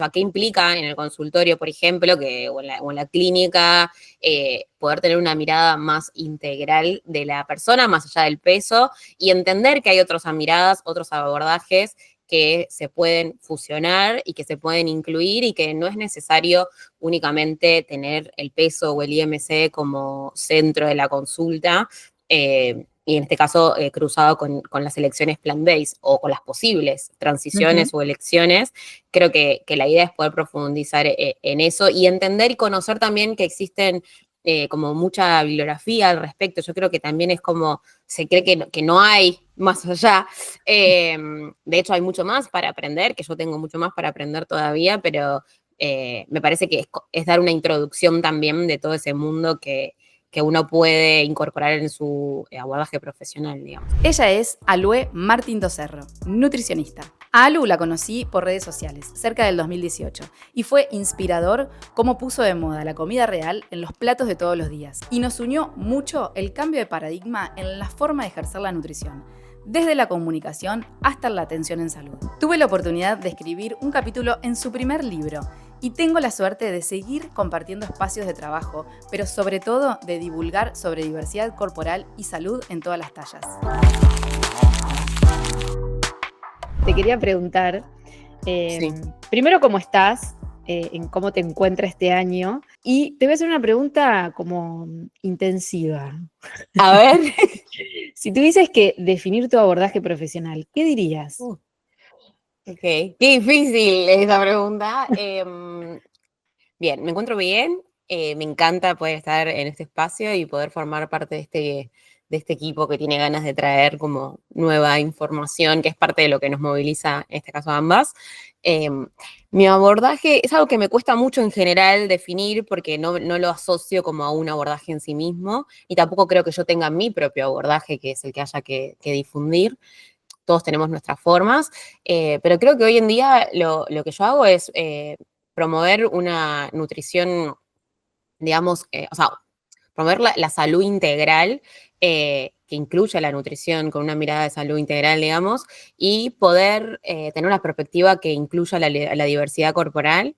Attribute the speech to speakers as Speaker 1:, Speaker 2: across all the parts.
Speaker 1: ¿A qué implica en el consultorio, por ejemplo, o en la clínica, poder tener una mirada más integral de la persona, más allá del peso, y entender que hay otras miradas, otros abordajes que se pueden fusionar y que se pueden incluir y que no es necesario únicamente tener el peso o el IMC como centro de la consulta, y en este caso cruzado con las elecciones plant-based o con las posibles transiciones o elecciones. Creo que la idea es poder profundizar en eso y entender y conocer también que existen como mucha bibliografía al respecto. Yo creo que también es como, se cree que no hay más allá. De hecho, hay mucho más para aprender, que yo tengo mucho más para aprender todavía, pero me parece que es dar una introducción también de todo ese mundo que uno puede incorporar en su abordaje profesional, digamos.
Speaker 2: Ella es Alue Martín Docerro, nutricionista. A Alu la conocí por redes sociales, cerca del 2018, y fue inspirador cómo puso de moda la comida real en los platos de todos los días. Y nos unió mucho el cambio de paradigma en la forma de ejercer la nutrición, desde la comunicación hasta la atención en salud. Tuve la oportunidad de escribir un capítulo en su primer libro, y tengo la suerte de seguir compartiendo espacios de trabajo, pero sobre todo de divulgar sobre diversidad corporal y salud en todas las tallas. Te quería preguntar, primero, ¿cómo estás? En cómo te encuentras este año. Y te voy a hacer una pregunta como intensiva.
Speaker 1: A ver.
Speaker 2: Si tuvieses que definir tu abordaje profesional, ¿qué dirías?
Speaker 1: Ok, qué difícil esa pregunta. Bien, me encuentro bien, me encanta poder estar en este espacio y poder formar parte de este equipo que tiene ganas de traer como nueva información, que es parte de lo que nos moviliza, en este caso a ambas. Mi abordaje es algo que me cuesta mucho en general definir porque no lo asocio como a un abordaje en sí mismo y tampoco creo que yo tenga mi propio abordaje, que es el que haya que difundir. Todos tenemos nuestras formas, pero creo que hoy en día lo que yo hago es promover una nutrición, digamos, o sea, promover la salud integral, que incluya la nutrición con una mirada de salud integral, digamos, y poder tener una perspectiva que incluya la diversidad corporal,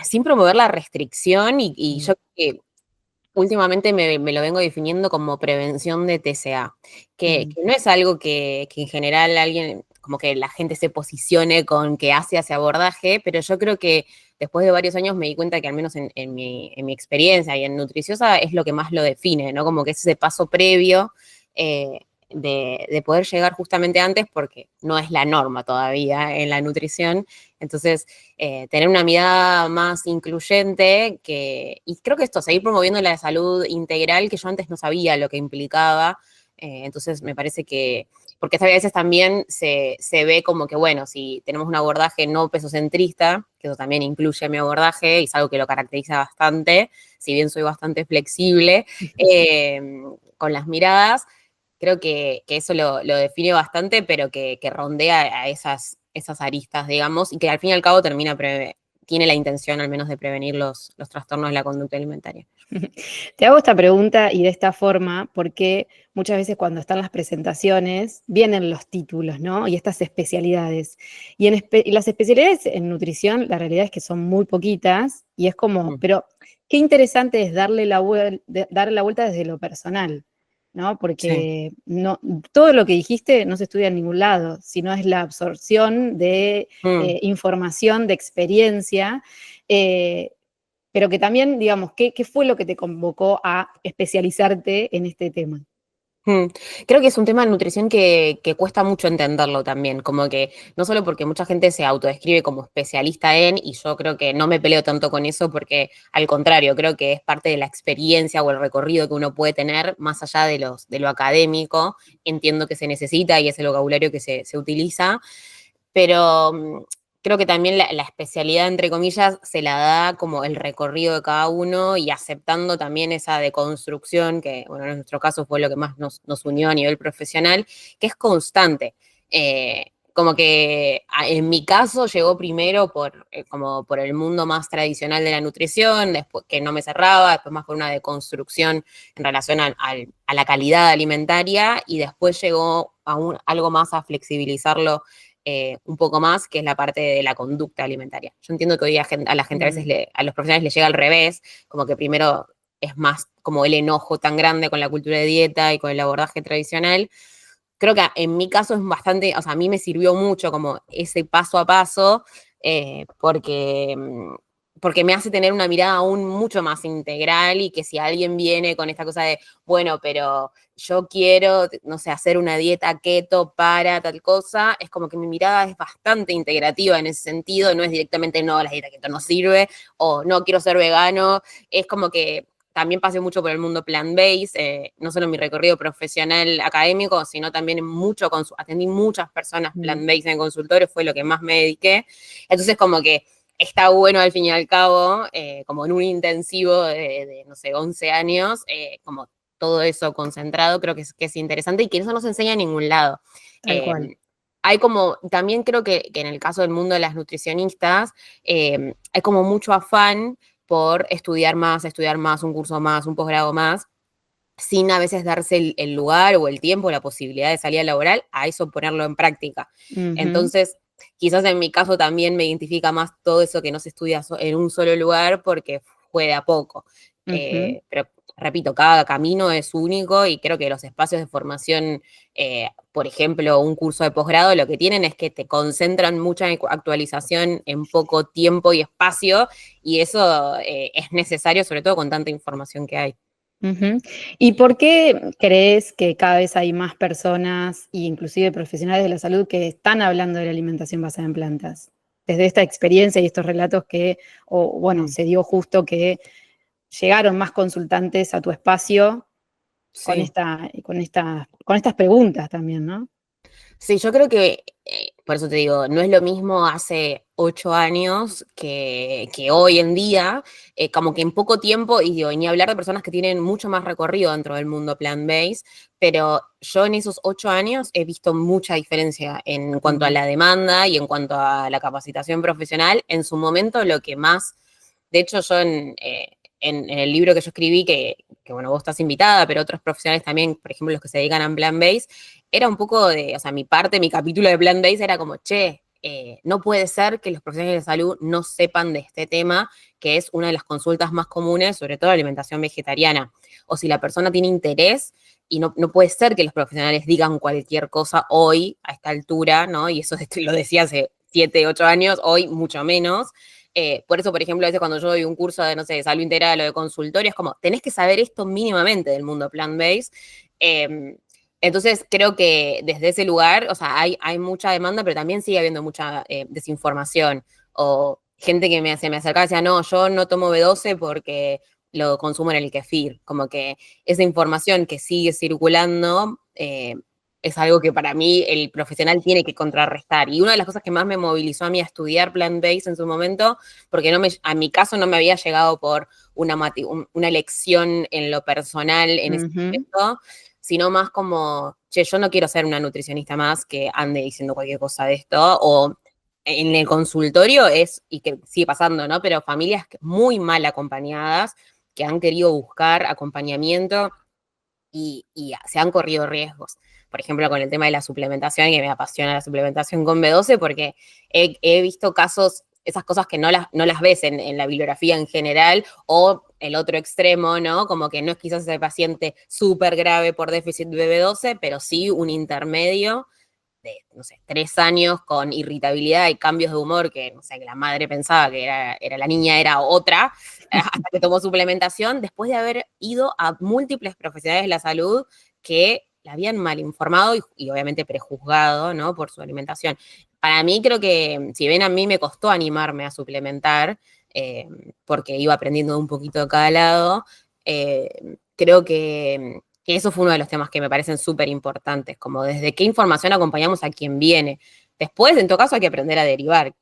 Speaker 1: sin promover la restricción y yo creo que últimamente me lo vengo definiendo como prevención de TCA, que no es algo que en general alguien, como que la gente se posicione con que hace ese abordaje, pero yo creo que después de varios años me di cuenta que al menos en mi experiencia y en Nutriciosa es lo que más lo define, ¿no? Como que es ese paso previo de poder llegar justamente antes, porque no es la norma todavía en la nutrición. Entonces, tener una mirada más incluyente y creo que esto, seguir promoviendo la salud integral, que yo antes no sabía lo que implicaba. Entonces, me parece que, porque a veces también se ve como que, bueno, si tenemos un abordaje no pesocentrista, que eso también incluye mi abordaje y es algo que lo caracteriza bastante, si bien soy bastante flexible con las miradas, creo que eso lo define bastante, pero que rondea a esas aristas, digamos, y que al fin y al cabo tiene la intención al menos de prevenir los trastornos de la conducta alimentaria.
Speaker 2: Te hago esta pregunta y de esta forma porque muchas veces cuando están las presentaciones vienen los títulos, ¿no? Y estas especialidades. Y las especialidades en nutrición, la realidad es que son muy poquitas y es como, pero qué interesante es darle la vuelta desde lo personal, ¿no? Porque no, todo lo que dijiste no se estudia en ningún lado, sino es la absorción de información, de experiencia, pero que también, digamos, ¿qué fue lo que te convocó a especializarte en este tema?
Speaker 1: Creo que es un tema de nutrición que cuesta mucho entenderlo también, como que no solo porque mucha gente se autodescribe como especialista y yo creo que no me peleo tanto con eso porque al contrario, creo que es parte de la experiencia o el recorrido que uno puede tener más allá de lo académico, entiendo que se necesita y es el vocabulario que se utiliza, pero creo que también la especialidad, entre comillas, se la da como el recorrido de cada uno y aceptando también esa deconstrucción, que, bueno, en nuestro caso fue lo que más nos unió a nivel profesional, que es constante. Como que en mi caso llegó primero como por el mundo más tradicional de la nutrición, después que no me cerraba, después más por una deconstrucción en relación a la calidad alimentaria y después llegó algo más a flexibilizarlo un poco más, que es la parte de la conducta alimentaria. Yo entiendo que hoy a la gente a veces, a los profesionales les llega al revés, como que primero es más como el enojo tan grande con la cultura de dieta y con el abordaje tradicional. Creo que en mi caso es bastante, o sea, a mí me sirvió mucho como ese paso a paso, porque me hace tener una mirada aún mucho más integral, y que si alguien viene con esta cosa de, bueno, pero yo quiero, no sé, hacer una dieta keto para tal cosa, es como que mi mirada es bastante integrativa en ese sentido, no es directamente, no, la dieta keto no sirve, o no, quiero ser vegano, es como que también pasé mucho por el mundo plant-based, no solo en mi recorrido profesional académico, sino también mucho, atendí muchas personas plant-based en consultorio, fue lo que más me dediqué. Entonces, como que está bueno al fin y al cabo, como en un intensivo no sé, 11 años, como todo eso concentrado, creo que es interesante, y que eso no se enseña en ningún lado.
Speaker 2: Tal cual.
Speaker 1: Hay como, también creo que en el caso del mundo de las nutricionistas, hay como mucho afán por estudiar más, un curso más, un posgrado más, sin a veces darse el lugar o el tiempo, la posibilidad de salida laboral, a eso ponerlo en práctica. Entonces, quizás en mi caso también me identifica más todo eso que no se estudia en un solo lugar, porque fue de a poco. Pero repito, cada camino es único, y creo que los espacios de formación, por ejemplo, un curso de posgrado, lo que tienen es que te concentran mucha actualización en poco tiempo y espacio, y eso es necesario, sobre todo con tanta información que hay.
Speaker 2: ¿Y por qué crees que cada vez hay más personas, e inclusive profesionales de la salud, que están hablando de la alimentación basada en plantas? Desde esta experiencia y estos relatos que, se dio justo que llegaron más consultantes a tu espacio con
Speaker 1: Sí.
Speaker 2: con estas preguntas también, ¿no?
Speaker 1: Sí, yo creo que, por eso te digo, no es lo mismo hace 8 años que hoy en día, como que en poco tiempo, y digo, y ni hablar de personas que tienen mucho más recorrido dentro del mundo plant-based, pero yo en esos 8 años he visto mucha diferencia en cuanto a la demanda y en cuanto a la capacitación profesional. En su momento, lo que más, de hecho, yo en el libro que yo escribí, que bueno, vos estás invitada, pero otros profesionales también, por ejemplo, los que se dedican a plant-based, era un poco de, o sea, mi capítulo de plant-based era como, che, no puede ser que los profesionales de salud no sepan de este tema, que es una de las consultas más comunes, sobre todo la alimentación vegetariana. O si la persona tiene interés, y no puede ser que los profesionales digan cualquier cosa hoy, a esta altura, ¿no? Y eso lo decía hace 7, 8 años, hoy mucho menos. Por eso, por ejemplo, a veces cuando yo doy un curso de, no sé, de salud integral o de consultorio, es como, tenés que saber esto mínimamente del mundo plant-based. Entonces, creo que desde ese lugar, o sea, hay mucha demanda, pero también sigue habiendo mucha desinformación. O gente que se me acercaba y decía, no, yo no tomo B12 porque lo consumo en el kefir. Como que esa información que sigue circulando es algo que para mí el profesional tiene que contrarrestar. Y una de las cosas que más me movilizó a mí a estudiar plant-based en su momento, porque a mi caso no me había llegado por una elección en lo personal en ese momento, sino más como, che, yo no quiero ser una nutricionista más que ande diciendo cualquier cosa de esto, o en el consultorio y que sigue pasando, ¿no? Pero familias muy mal acompañadas, que han querido buscar acompañamiento y se han corrido riesgos. Por ejemplo, con el tema de la suplementación, que me apasiona la suplementación con B12, porque he visto casos, esas cosas que no las ves en la bibliografía en general, o el otro extremo, ¿no? Como que no es quizás ese paciente súper grave por déficit de B12, pero sí un intermedio de, no sé, 3 años con irritabilidad y cambios de humor que, no sé, que la madre pensaba que era la niña, era otra, hasta que tomó suplementación, después de haber ido a múltiples profesionales de la salud que la habían mal informado y obviamente prejuzgado, ¿no? Por su alimentación. Para mí creo que, si bien a mí me costó animarme a suplementar, porque iba aprendiendo un poquito de cada lado, creo que eso fue uno de los temas que me parecen súper importantes, como desde qué información acompañamos a quien viene. Después, en todo caso, hay que aprender a derivar.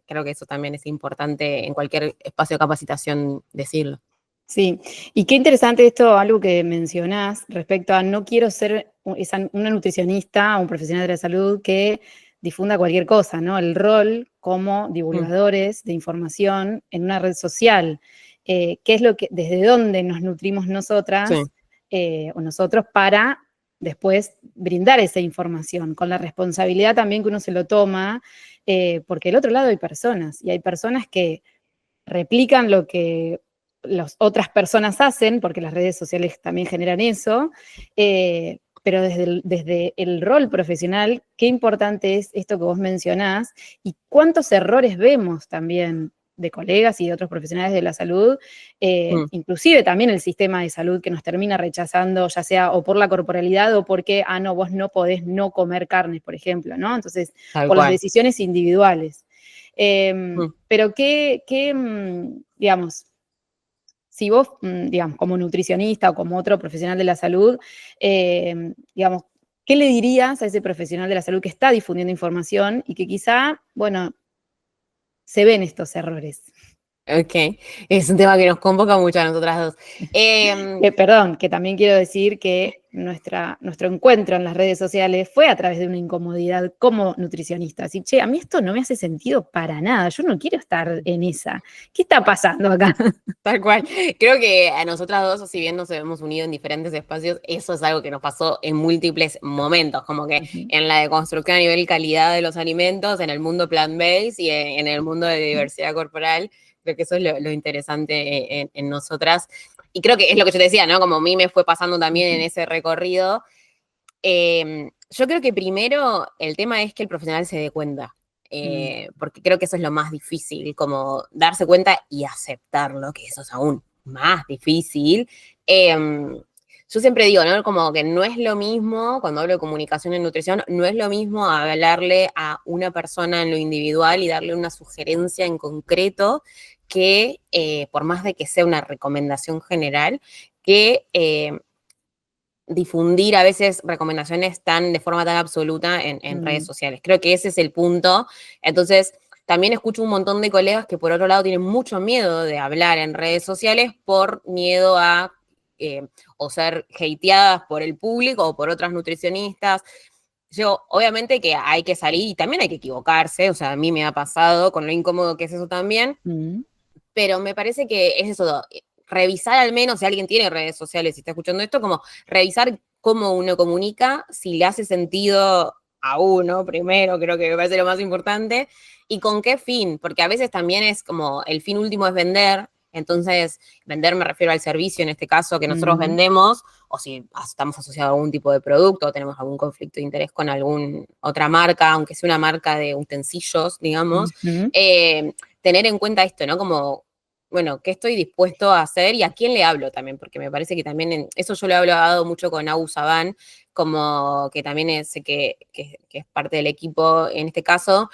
Speaker 1: Creo que eso también es importante en cualquier espacio de capacitación decirlo.
Speaker 2: Sí, y qué interesante esto, algo que mencionás respecto a no quiero ser una nutricionista o un profesional de la salud que difunda cualquier cosa, ¿no? El rol como divulgadores de información en una red social. ¿Qué es desde dónde nos nutrimos
Speaker 1: Sí.
Speaker 2: nosotras o nosotros para después brindar esa información, con la responsabilidad también que uno se lo toma, porque del otro lado hay personas, y hay personas que replican lo que las otras personas hacen, porque las redes sociales también generan eso, pero desde el rol profesional, qué importante es esto que vos mencionás y cuántos errores vemos también de colegas y de otros profesionales de la salud, inclusive también el sistema de salud que nos termina rechazando, ya sea o por la corporalidad o porque, no, vos no podés no comer carne, por ejemplo, ¿no? Entonces,
Speaker 1: Tal
Speaker 2: por las
Speaker 1: cual.
Speaker 2: decisiones individuales.
Speaker 1: Mm.
Speaker 2: Pero digamos, si vos, digamos, como nutricionista o como otro profesional de la salud, digamos, ¿qué le dirías a ese profesional de la salud que está difundiendo información y que quizá, bueno, se ven estos errores?
Speaker 1: Ok, es un tema que nos convoca mucho a nosotras dos. Em,
Speaker 2: Perdón, que también quiero decir que nuestro encuentro en las redes sociales fue a través de una incomodidad como nutricionista. Así, che, a mí esto no me hace sentido para nada, yo no quiero estar en esa. ¿Qué está pasando acá?
Speaker 1: Tal cual. Creo que a nosotras dos, si bien nos hemos unido en diferentes espacios, eso es algo que nos pasó en múltiples momentos, como que
Speaker 2: Ujú,
Speaker 1: en la deconstrucción a nivel calidad de los alimentos, en el mundo plant-based y en el mundo de diversidad corporal. Creo que eso es lo interesante en nosotras. Y creo que es lo que yo te decía, ¿no? Como a mí me fue pasando también en
Speaker 2: ujú,
Speaker 1: ese recorrido. Yo creo que primero el tema es que el profesional se dé cuenta,
Speaker 2: mm,
Speaker 1: porque creo que eso es lo más difícil, como darse cuenta y aceptarlo, que eso es aún más difícil. Yo siempre digo, ¿no? Como que no es lo mismo, cuando hablo de comunicación en nutrición, no es lo mismo hablarle a una persona en lo individual y darle una sugerencia en concreto que, por más de que sea una recomendación general, que difundir a veces recomendaciones de forma tan absoluta en redes
Speaker 2: mm,
Speaker 1: sociales. Creo que ese es el punto. Entonces, también escucho un montón de colegas que por otro lado tienen mucho miedo de hablar en redes sociales por miedo a o ser hateadas por el público o por otras nutricionistas. Yo, obviamente que hay que salir y también hay que equivocarse, o sea, a mí me ha pasado con lo incómodo que es eso también,
Speaker 2: mm,
Speaker 1: pero me parece que es eso, revisar al menos si alguien tiene redes sociales y está escuchando esto, como revisar cómo uno comunica, si le hace sentido a uno primero, creo que me parece lo más importante, y con qué fin, porque a veces también es como el fin último es vender, entonces vender me refiero al servicio en este caso que nosotros
Speaker 2: mm,
Speaker 1: vendemos, o si estamos asociados a algún tipo de producto, o tenemos algún conflicto de interés con alguna otra marca, aunque sea una marca de utensilios, digamos,
Speaker 2: ujú,
Speaker 1: tener en cuenta esto, ¿no? Como, bueno, ¿qué estoy dispuesto a hacer y a quién le hablo también? Porque me parece que también, eso yo lo he hablado mucho con Abu Saban, como que también sé que es parte del equipo en este caso,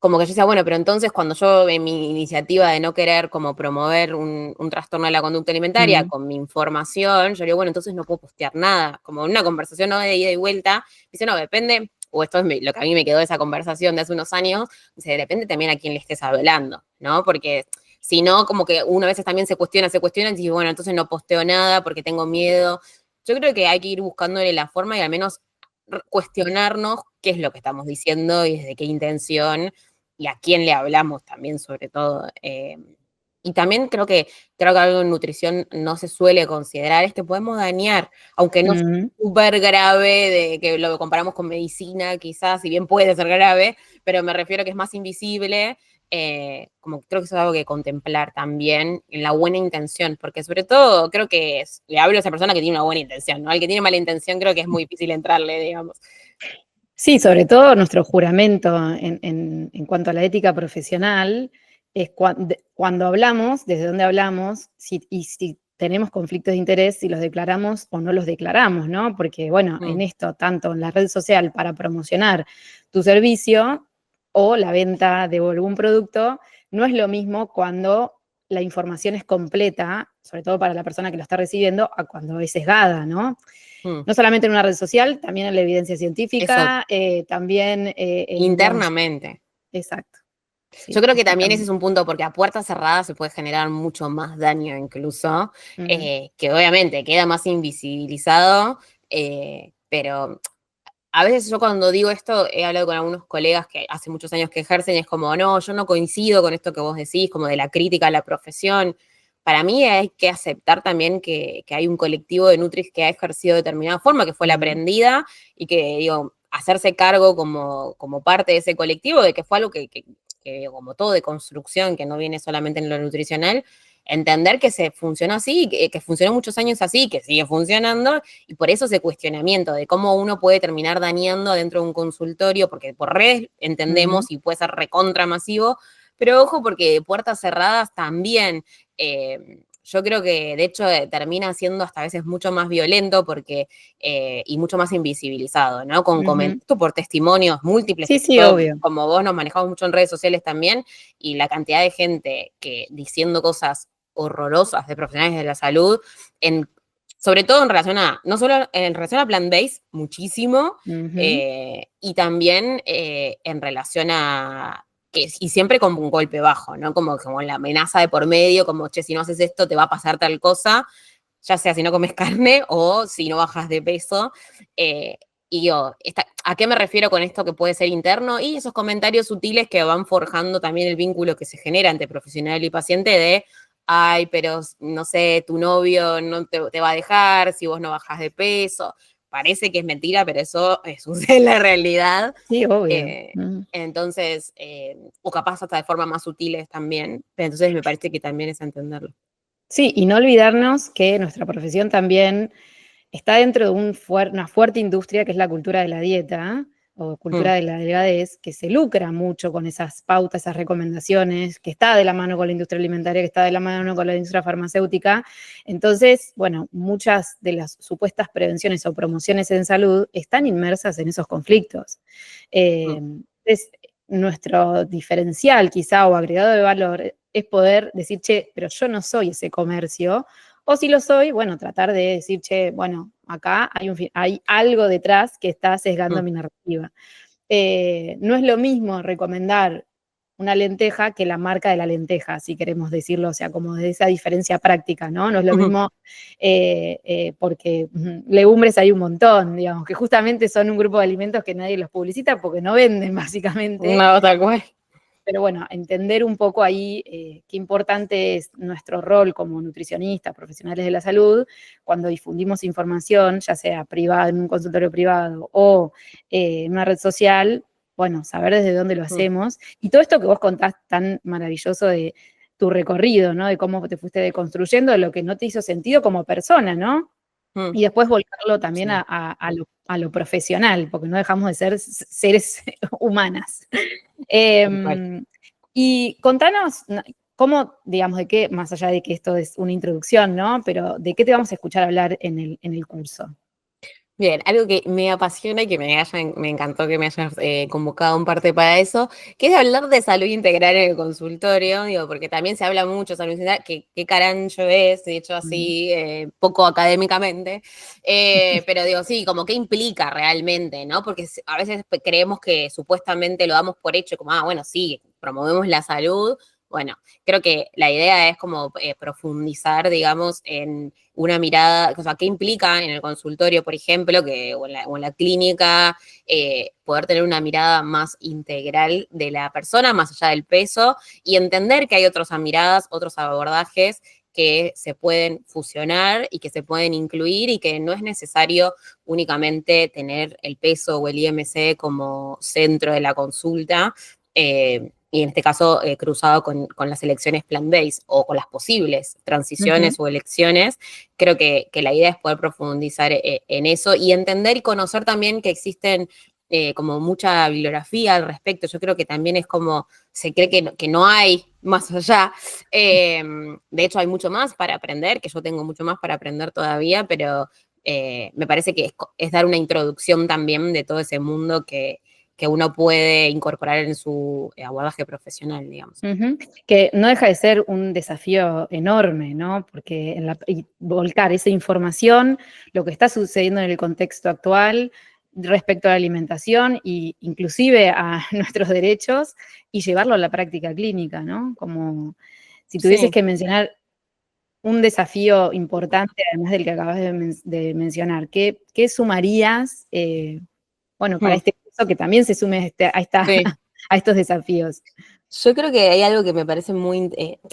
Speaker 1: como que yo decía, bueno, pero entonces cuando yo en mi iniciativa de no querer como promover un trastorno de la conducta alimentaria
Speaker 2: mm,
Speaker 1: con mi información, yo digo, bueno, entonces no puedo postear nada, como en una conversación no de ida y vuelta, dice, no, depende, o esto es lo que a mí me quedó de esa conversación de hace unos años, dice, depende también a quién le estés hablando, ¿no? Porque si no, como que uno a veces también se cuestiona y dice, bueno, entonces no posteo nada porque tengo miedo. Yo creo que hay que ir buscándole la forma y al menos cuestionarnos qué es lo que estamos diciendo y desde qué intención y a quién le hablamos también, sobre todo. Y también creo que algo en nutrición no se suele considerar es que podemos dañar, aunque no sea
Speaker 2: mm.
Speaker 1: súper grave, de que lo comparamos con medicina, quizás, si bien puede ser grave, pero me refiero a que es más invisible. Como creo que eso es algo que contemplar también en la buena intención, porque sobre todo creo que le hablo a esa persona que tiene una buena intención, ¿no? Al que tiene mala intención creo que es muy difícil entrarle, digamos.
Speaker 2: Sí, sobre todo nuestro juramento en cuanto a la ética profesional es cuando hablamos, desde dónde hablamos, y si tenemos conflictos de interés, si los declaramos o no los declaramos, ¿no? Porque, bueno, en
Speaker 1: Mm,
Speaker 2: esto, tanto en la red social para promocionar tu servicio o la venta de algún producto, no es lo mismo cuando la información es completa, sobre todo para la persona que lo está recibiendo, a cuando es sesgada, ¿no?
Speaker 1: mm.
Speaker 2: No solamente en una red social, también en la evidencia
Speaker 1: Eso,
Speaker 2: científica, también digamos,
Speaker 1: internamente.
Speaker 2: exacto,
Speaker 1: Yo
Speaker 2: sí,
Speaker 1: creo que también ese es
Speaker 2: exactamente.
Speaker 1: un punto, porque a puerta cerrada se puede generar mucho más daño incluso,
Speaker 2: Mm,
Speaker 1: que obviamente queda más invisibilizado, pero a veces yo cuando digo esto, he hablado con algunos colegas que hace muchos años que ejercen, y es como, no, yo no coincido con esto que vos decís, como de la crítica a la profesión. para mí hay que aceptar también que hay un colectivo de nutris que ha ejercido de determinada forma, que fue la aprendida, y que, digo, hacerse cargo como parte de ese colectivo, de que fue algo que como todo de construcción, que no viene solamente en lo nutricional, entender que se funcionó así, que funcionó muchos años así, que sigue funcionando, y por eso ese cuestionamiento de cómo uno puede terminar dañando dentro de un consultorio, porque por redes entendemos y puede ser recontra masivo, pero ojo porque de puertas cerradas también, yo creo que de hecho termina siendo hasta a veces mucho más violento porque, y mucho más invisibilizado, ¿no? Con comentarios por testimonios múltiples,
Speaker 2: Sí,
Speaker 1: que
Speaker 2: sí,
Speaker 1: yo,
Speaker 2: obvio.
Speaker 1: como vos, nos manejamos mucho en redes sociales también, y la cantidad de gente que diciendo cosas horrorosas de profesionales de la salud, sobre todo en relación a, no solo en relación a plant-based, muchísimo, y también en relación a, y siempre con un golpe bajo, ¿no? Como la amenaza de por medio, como, che, si no haces esto te va a pasar tal cosa, ya sea si no comes carne o si no bajas de peso. Y yo, ¿a qué me refiero con esto que puede ser interno? Y esos comentarios sutiles que van forjando también el vínculo que se genera entre profesional y paciente de, ay, pero no sé, tu novio no te va a dejar si vos no bajas de peso. Parece que es mentira, pero eso sucede en la realidad.
Speaker 2: Sí, obvio.
Speaker 1: Entonces, o capaz hasta de forma más sutiles también. Pero entonces me parece que también es entenderlo.
Speaker 2: Sí, y no olvidarnos que nuestra profesión también está dentro de una fuerte industria que es la cultura de la dieta o cultura de la delgadez, que se lucra mucho con esas pautas, esas recomendaciones, que está de la mano con la industria alimentaria, que está de la mano con la industria farmacéutica. Entonces, bueno, muchas de las supuestas prevenciones o promociones en salud están inmersas en esos conflictos. Entonces, nuestro diferencial quizá o agregado de valor es poder decir, che, pero yo no soy ese comercio, o si lo soy, bueno, tratar de decir, che, bueno, acá hay algo detrás que está sesgando mi narrativa. No es lo mismo recomendar una lenteja que la marca de la lenteja, si queremos decirlo, o sea, como de esa diferencia práctica, ¿no? No es lo mismo porque legumbres hay un montón, digamos, que justamente son un grupo de alimentos que nadie los publicita porque no venden, básicamente.
Speaker 1: No, tal cual.
Speaker 2: Pero bueno, entender un poco ahí qué importante es nuestro rol como nutricionistas, profesionales de la salud, cuando difundimos información, ya sea privada, en un consultorio privado o en una red social, bueno, saber desde dónde lo hacemos. Y todo esto que vos contás tan maravilloso de tu recorrido, ¿no? De cómo te fuiste deconstruyendo, de lo que no te hizo sentido como persona, ¿no? Y después volcarlo también
Speaker 1: Sí.
Speaker 2: a lo profesional, porque no dejamos de ser seres humanas. Y contanos, ¿cómo, digamos, de qué, más allá de que esto es una introducción, ¿no? Pero ¿de qué te vamos a escuchar hablar en el curso?
Speaker 1: Bien, algo que me apasiona y que me encantó que me hayas convocado en parte para eso, que es hablar de salud integral en el consultorio, digo, porque también se habla mucho de salud integral, que qué carancho es, de hecho así, poco académicamente, pero digo, sí, como qué implica realmente, ¿no? Porque a veces creemos que supuestamente lo damos por hecho, como, bueno, sí, promovemos la salud. Bueno, creo que la idea es como profundizar, digamos, en una mirada, o sea, qué implica en el consultorio, por ejemplo, o en la clínica, poder tener una mirada más integral de la persona, más allá del peso, y entender que hay otras miradas, otros abordajes que se pueden fusionar y que se pueden incluir y que no es necesario únicamente tener el peso o el IMC como centro de la consulta. Y en este caso cruzado con las elecciones plant-based o con las posibles transiciones o elecciones, creo que la idea es poder profundizar en eso y entender y conocer también que existen como mucha bibliografía al respecto. Yo creo que también es como, se cree que no hay más allá. De hecho, hay mucho más para aprender, que yo tengo mucho más para aprender todavía, pero me parece que es dar una introducción también de todo ese mundo que uno puede incorporar en su abordaje profesional, digamos.
Speaker 2: Que no deja de ser un desafío enorme, ¿no? Porque y volcar esa información, lo que está sucediendo en el contexto actual respecto a la alimentación e inclusive a nuestros derechos y llevarlo a la práctica clínica, ¿no? Como si tuvieses
Speaker 1: Sí.
Speaker 2: que mencionar un desafío importante, además del que acabas de mencionar, ¿qué sumarías, bueno, para este curso que también se sume
Speaker 1: Sí.
Speaker 2: a estos desafíos?
Speaker 1: Yo creo que hay algo que me parece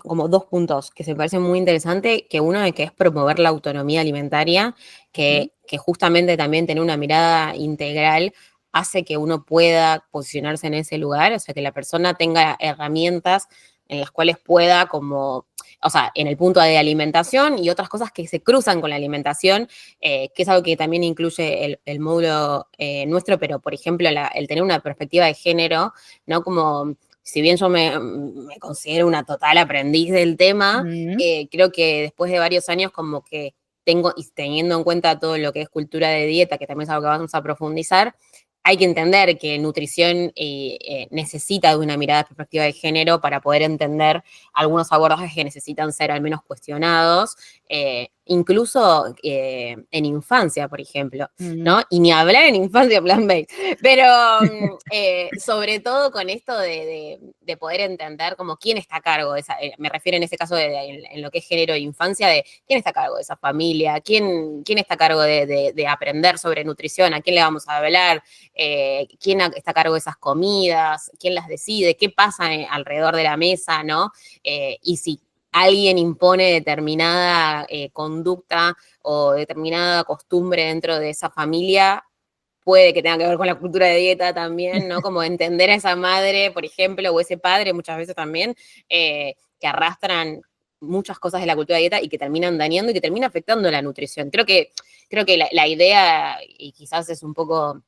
Speaker 1: como dos puntos que se me parecen muy interesantes, que uno es que es promover la autonomía alimentaria,
Speaker 2: Ujú.
Speaker 1: que justamente también tener una mirada integral hace que uno pueda posicionarse en ese lugar, o sea, que la persona tenga herramientas en las cuales pueda como, o sea, en el punto de alimentación y otras cosas que se cruzan con la alimentación, que es algo que también incluye el módulo nuestro, pero por ejemplo el tener una perspectiva de género, ¿no? Como si bien yo me considero una total aprendiz del tema,
Speaker 2: Ujú.
Speaker 1: creo que después de varios años como que tengo, y teniendo en cuenta todo lo que es cultura de dieta, que también es algo que vamos a profundizar, hay que entender que nutrición necesita de una mirada de perspectiva de género para poder entender algunos abordajes que necesitan ser al menos cuestionados, incluso en infancia, por ejemplo,
Speaker 2: Ujú.
Speaker 1: ¿no? Y ni hablar en infancia plant-based, pero sobre todo con esto de poder entender como quién está a cargo de esa, me refiero en ese caso en lo que es género e infancia, de quién está a cargo de esa familia, quién está a cargo de aprender sobre nutrición, a quién le vamos a hablar, quién está a cargo de esas comidas, quién las decide, qué pasa alrededor de la mesa, ¿no? Y si alguien impone determinada conducta o determinada costumbre dentro de esa familia, puede que tenga que ver con la cultura de dieta también, ¿no? Como entender a esa madre, por ejemplo, o ese padre muchas veces también, que arrastran muchas cosas de la cultura de dieta y que terminan dañando y que termina afectando la nutrición. Creo que la idea, y quizás es un poco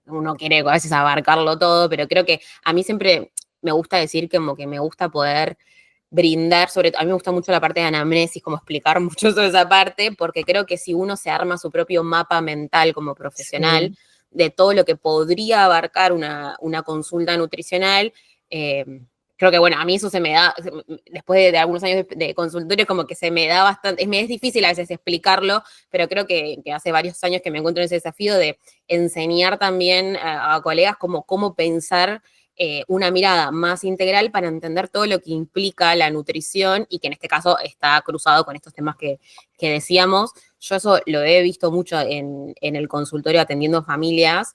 Speaker 1: uno quiere a veces abarcarlo todo, pero creo que a mí siempre me gusta decir como que me gusta poder brindar, a mí me gusta mucho la parte de anamnesis, como explicar mucho sobre esa parte, porque creo que si uno se arma su propio mapa mental como profesional
Speaker 2: Sí.
Speaker 1: de todo lo que podría abarcar una consulta nutricional, eh, creo que, bueno, a mí eso se me da, después de algunos años de consultorio, como que se me da bastante, me es difícil a veces explicarlo, pero creo que hace varios años que me encuentro en ese desafío de enseñar también a colegas cómo pensar una mirada más integral para entender todo lo que implica la nutrición y que en este caso está cruzado con estos temas que decíamos. Yo eso lo he visto mucho en el consultorio atendiendo familias.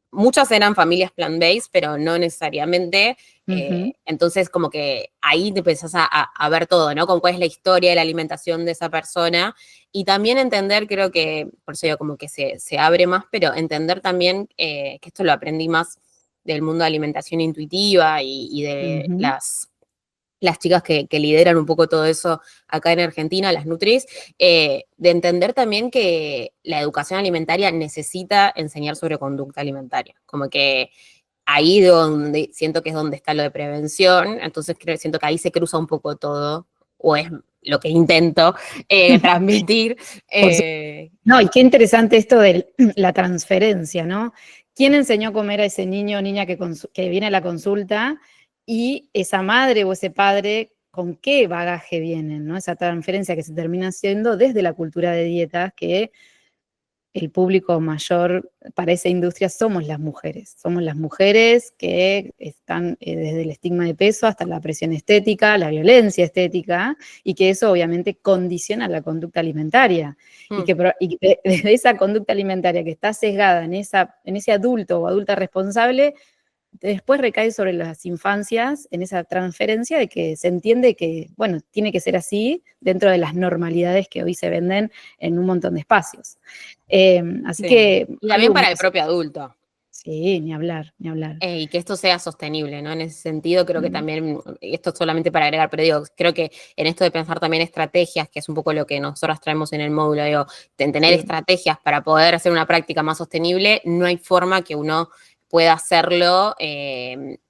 Speaker 1: Muchas eran familias plant-based, pero no necesariamente.
Speaker 2: Ujú.
Speaker 1: Entonces, como que ahí te empezás a ver todo, ¿no? Con cuál es la historia de la alimentación de esa persona. Y también entender, creo que, por eso digo, como que se abre más, pero entender también que esto lo aprendí más del mundo de alimentación intuitiva y de
Speaker 2: Ujú.
Speaker 1: las chicas que lideran un poco todo eso acá en Argentina, las Nutris, de entender también que la educación alimentaria necesita enseñar sobre conducta alimentaria. Como que ahí donde siento que es donde está lo de prevención, entonces siento que ahí se cruza un poco todo, o es lo que intento transmitir.
Speaker 2: Por su-
Speaker 1: Eh,
Speaker 2: No, y qué interesante esto de la transferencia, ¿no? ¿Quién enseñó a comer a ese niño o niña que viene a la consulta y esa madre o ese padre con qué bagaje vienen, ¿no? Esa transferencia que se termina haciendo desde la cultura de dietas que el público mayor para esa industria somos las mujeres que están desde el estigma de peso hasta la presión estética, la violencia estética, y que eso obviamente condiciona la conducta alimentaria, y
Speaker 1: mm,
Speaker 2: que desde esa conducta alimentaria que está sesgada en ese adulto o adulta responsable, después recae sobre las infancias en esa transferencia de que se entiende que, bueno, tiene que ser así dentro de las normalidades que hoy se venden en un montón de espacios. Así
Speaker 1: sí.
Speaker 2: que
Speaker 1: Y también
Speaker 2: algo muy
Speaker 1: para el
Speaker 2: positivo.
Speaker 1: propio adulto.
Speaker 2: Sí, ni hablar, ni hablar.
Speaker 1: Y que esto sea sostenible, ¿no? En ese sentido, creo que
Speaker 2: Mm.
Speaker 1: también, esto solamente para agregar, pero digo, creo que en esto de pensar también estrategias, que es un poco lo que nosotros traemos en el módulo, digo, de tener
Speaker 2: Sí.
Speaker 1: estrategias para poder hacer una práctica más sostenible, no hay forma que uno pueda hacerlo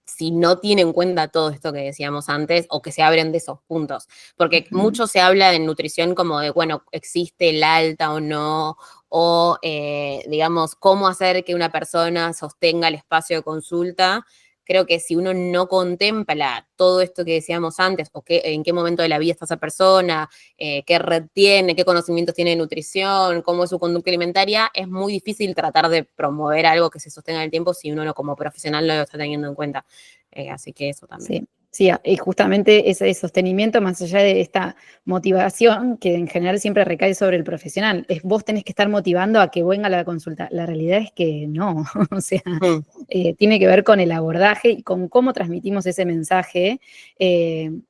Speaker 1: si no tiene en cuenta todo esto que decíamos antes o que se abren de esos puntos. Porque
Speaker 2: Ujú.
Speaker 1: mucho se habla de nutrición como de, bueno, existe el alta o no, o, digamos, cómo hacer que una persona sostenga el espacio de consulta. Creo que si uno no contempla todo esto que decíamos antes, o en qué momento de la vida está esa persona, qué red tiene, qué conocimientos tiene de nutrición, cómo es su conducta alimentaria, es muy difícil tratar de promover algo que se sostenga en el tiempo si uno no, como profesional no lo está teniendo en cuenta. Así que eso también.
Speaker 2: Sí. Sí, y justamente ese sostenimiento, más allá de esta motivación que en general siempre recae sobre el profesional, es vos tenés que estar motivando a que venga a la consulta. La realidad es que no, o sea,
Speaker 1: Mm,
Speaker 2: tiene que ver con el abordaje y con cómo transmitimos ese mensaje,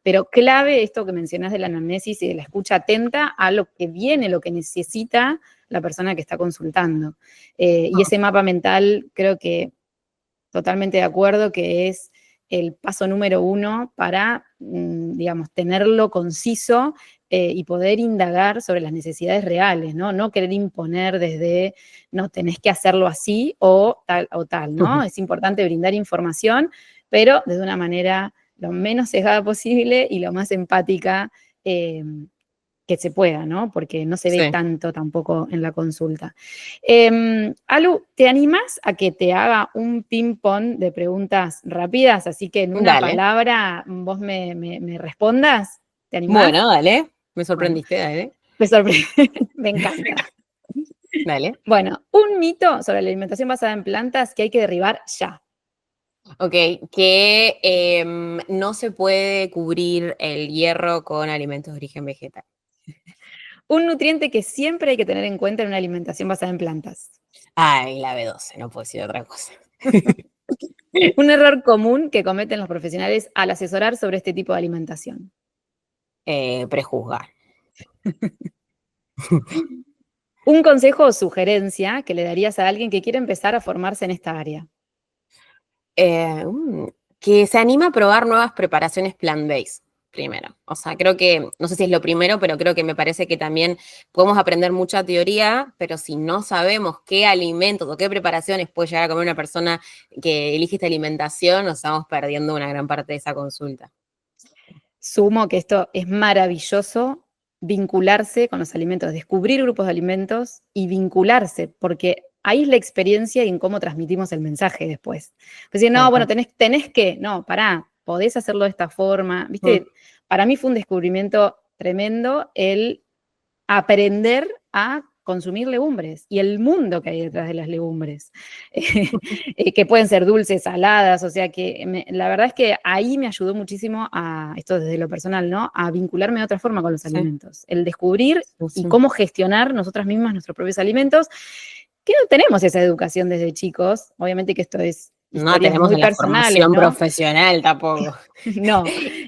Speaker 2: pero clave esto que mencionás de la anamnesis y de la escucha atenta a lo que viene, lo que necesita la persona que está consultando. Y ese mapa mental creo que totalmente de acuerdo que es el paso número uno para, digamos, tenerlo conciso y poder indagar sobre las necesidades reales, ¿no? No querer imponer desde, no, tenés que hacerlo así o tal, ¿no?
Speaker 1: ujú.
Speaker 2: Es importante brindar información, pero desde una manera lo menos sesgada posible y lo más empática eh, que se pueda, ¿no? Porque no se ve
Speaker 1: Sí,
Speaker 2: tanto tampoco en la consulta. Alu, ¿te animás a que te haga un ping-pong de preguntas rápidas? Así que en una
Speaker 1: dale.
Speaker 2: palabra vos me respondas. ¿Te animás?
Speaker 1: Bueno, dale. Me
Speaker 2: Bueno,
Speaker 1: sorprendiste, dale.
Speaker 2: me sorprende, me encanta.
Speaker 1: Dale.
Speaker 2: Bueno, un mito sobre la alimentación basada en plantas que hay que derribar ya.
Speaker 1: Ok, que no se puede cubrir el hierro con alimentos de origen vegetal.
Speaker 2: Un nutriente que siempre hay que tener en cuenta en una alimentación basada en plantas.
Speaker 1: Ay, la B12, no puedo decir otra cosa.
Speaker 2: Un error común que cometen los profesionales al asesorar sobre este tipo de alimentación.
Speaker 1: Prejuzgar.
Speaker 2: Un consejo o sugerencia que le darías a alguien que quiere empezar a formarse en esta área.
Speaker 1: Eh, mm, que se anima a probar nuevas preparaciones plant-based, primero. O sea, creo que, no sé si es lo primero, pero creo que me parece que también podemos aprender mucha teoría, pero si no sabemos qué alimentos o qué preparaciones puede llegar a comer una persona que elige esta alimentación, nos estamos perdiendo una gran parte de esa consulta.
Speaker 2: Sumo que esto es maravilloso, vincularse con los alimentos, descubrir grupos de alimentos y vincularse, porque ahí es la experiencia y en cómo transmitimos el mensaje después. Pues decir, no,
Speaker 1: Tal
Speaker 2: bueno,
Speaker 1: cual.
Speaker 2: tenés que, no, pará, podés hacerlo de esta forma.
Speaker 1: Mm,
Speaker 2: Viste, para mí fue un descubrimiento tremendo el aprender a consumir legumbres y el mundo que hay detrás de las legumbres, que pueden ser dulces, saladas, o sea que la verdad es que ahí me ayudó muchísimo a, esto desde lo personal, ¿no? A vincularme de otra forma con los
Speaker 1: sí,
Speaker 2: alimentos, el descubrir
Speaker 1: sí,
Speaker 2: y
Speaker 1: sí.
Speaker 2: cómo gestionar nosotras mismas nuestros propios alimentos, que no tenemos esa educación desde chicos, obviamente que esto es
Speaker 1: No
Speaker 2: historias
Speaker 1: tenemos
Speaker 2: muy
Speaker 1: la
Speaker 2: personales,
Speaker 1: formación
Speaker 2: ¿no?
Speaker 1: profesional tampoco.
Speaker 2: No,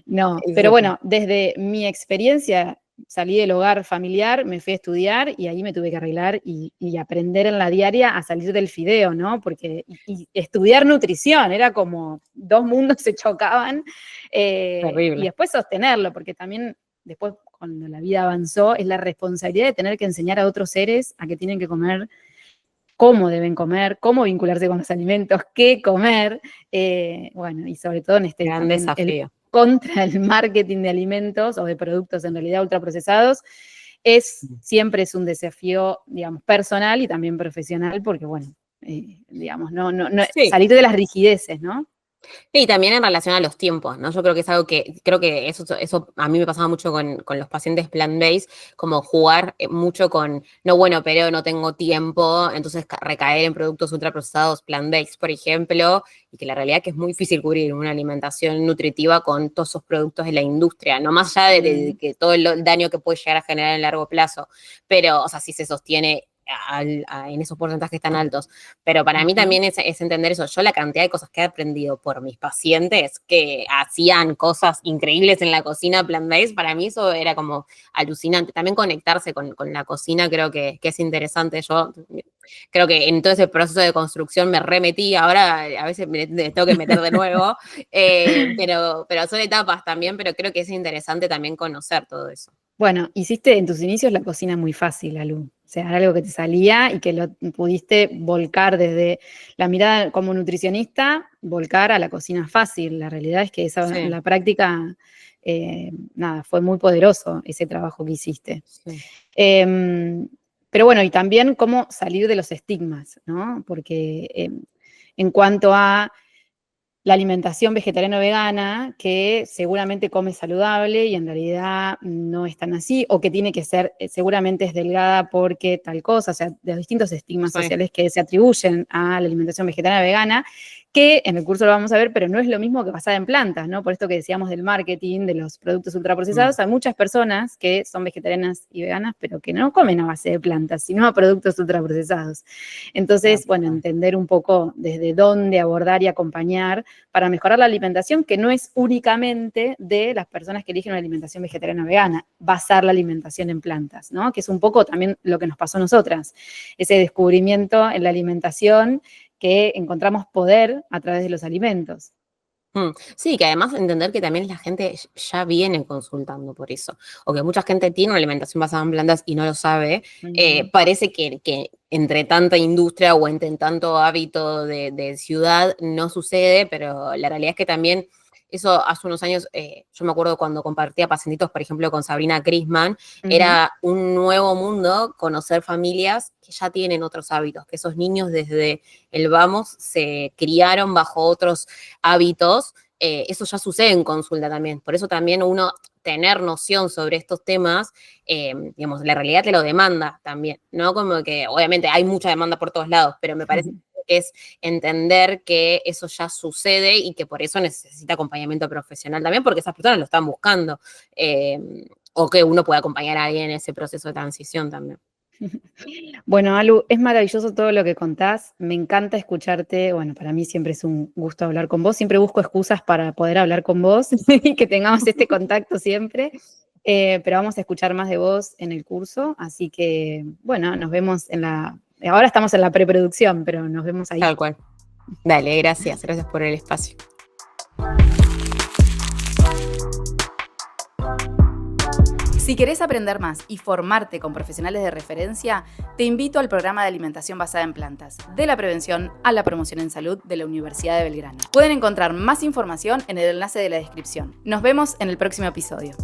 Speaker 2: no, pero
Speaker 1: Eso sí.
Speaker 2: bueno, desde mi experiencia salí del hogar familiar, me fui a estudiar y ahí me tuve que arreglar y aprender en la diaria a salir del fideo, ¿no? Porque y estudiar nutrición era como dos mundos se chocaban y
Speaker 1: Terrible.
Speaker 2: después sostenerlo, porque también después cuando la vida avanzó es la responsabilidad de tener que enseñar a otros seres a que tienen que comer, cómo deben comer, cómo vincularse con los alimentos, qué comer, bueno, y sobre todo en este
Speaker 1: Gran
Speaker 2: también el
Speaker 1: desafío.
Speaker 2: contra el marketing de alimentos o de productos en realidad ultraprocesados, siempre es un desafío, digamos, personal y también profesional, porque bueno, digamos, no,
Speaker 1: Sí.
Speaker 2: salir de las rigideces, ¿no?
Speaker 1: Y también en relación a los tiempos, ¿no? Yo creo que es algo que, creo que eso a mí me pasaba mucho con los pacientes plant-based, como jugar mucho con, no, bueno, pero no tengo tiempo, entonces recaer en productos ultraprocesados plant-based, por ejemplo, y que la realidad es que es muy difícil cubrir una alimentación nutritiva con todos esos productos de la industria, no más allá de que todo el daño que puede llegar a generar en largo plazo, pero, o sea, si se sostiene en esos porcentajes tan altos. Pero para mí
Speaker 2: Ujú.
Speaker 1: también es entender eso. Yo la cantidad de cosas que he aprendido por mis pacientes que hacían cosas increíbles en la cocina plant-based, para mí eso era como alucinante. También conectarse con la cocina creo que es interesante. Yo creo que en todo ese proceso de construcción me remetí, ahora a veces me tengo que meter de nuevo, pero son etapas también, pero creo que es interesante también conocer todo eso.
Speaker 2: Bueno, hiciste en tus inicios la cocina muy fácil, Alu. O sea, era algo que te salía y que lo pudiste volcar desde la mirada como nutricionista, volcar a la cocina fácil. La realidad es que esa,
Speaker 1: Sí,
Speaker 2: la práctica, nada, fue muy poderoso ese trabajo que hiciste.
Speaker 1: sí.
Speaker 2: Eh, pero bueno, y también cómo salir de los estigmas, ¿no? Porque en cuanto a la alimentación vegetariano-vegana, que seguramente come saludable y en realidad no es tan así, o que tiene que ser, seguramente es delgada porque tal cosa, o sea, de los distintos estigmas
Speaker 1: Sí.
Speaker 2: sociales que se atribuyen a la alimentación vegetariana-vegana, que en el curso lo vamos a ver, pero no es lo mismo que basada en plantas, ¿no? Por esto que decíamos del marketing, de los productos ultraprocesados, hay muchas personas que son vegetarianas y veganas, pero que no comen a base de plantas, sino a productos ultraprocesados. Entonces, bueno, entender un poco desde dónde abordar y acompañar para mejorar la alimentación, que no es únicamente de las personas que eligen una alimentación vegetariana o vegana, basar la alimentación en plantas, ¿no? Que es un poco también lo que nos pasó a nosotras, ese descubrimiento en la alimentación que encontramos poder a través de los alimentos.
Speaker 1: Sí, que además entender que también la gente ya viene consultando por eso, o que mucha gente tiene una alimentación basada en plantas y no lo sabe. Parece que entre tanta industria o entre tanto hábito de ciudad no sucede, pero la realidad es que también eso hace unos años, yo me acuerdo cuando compartía pacientitos, por ejemplo, con Sabrina Crisman, era un nuevo mundo conocer familias que ya tienen otros hábitos, que esos niños desde el vamos se criaron bajo otros hábitos. Eso ya sucede en consulta también. Por eso también uno tener noción sobre estos temas, digamos, la realidad te lo demanda también, ¿no? Como que obviamente hay mucha demanda por todos lados, pero me parece que es entender que eso ya sucede y que por eso necesita acompañamiento profesional también, porque esas personas lo están buscando, o que uno pueda acompañar a alguien en ese proceso de transición también.
Speaker 2: Bueno, Alu, es maravilloso todo lo que contás, me encanta escucharte, bueno, para mí siempre es un gusto hablar con vos, siempre busco excusas para poder hablar con vos y que tengamos este contacto siempre, pero vamos a escuchar más de vos en el curso, así que, bueno, nos vemos ahora estamos en la preproducción, pero nos vemos ahí.
Speaker 1: Tal cual. Dale, gracias por el espacio.
Speaker 3: Si querés aprender más y formarte con profesionales de referencia, te invito al programa de alimentación basada en plantas, de la prevención a la promoción en salud de la Universidad de Belgrano. Pueden encontrar más información en el enlace de la descripción. Nos vemos en el próximo episodio.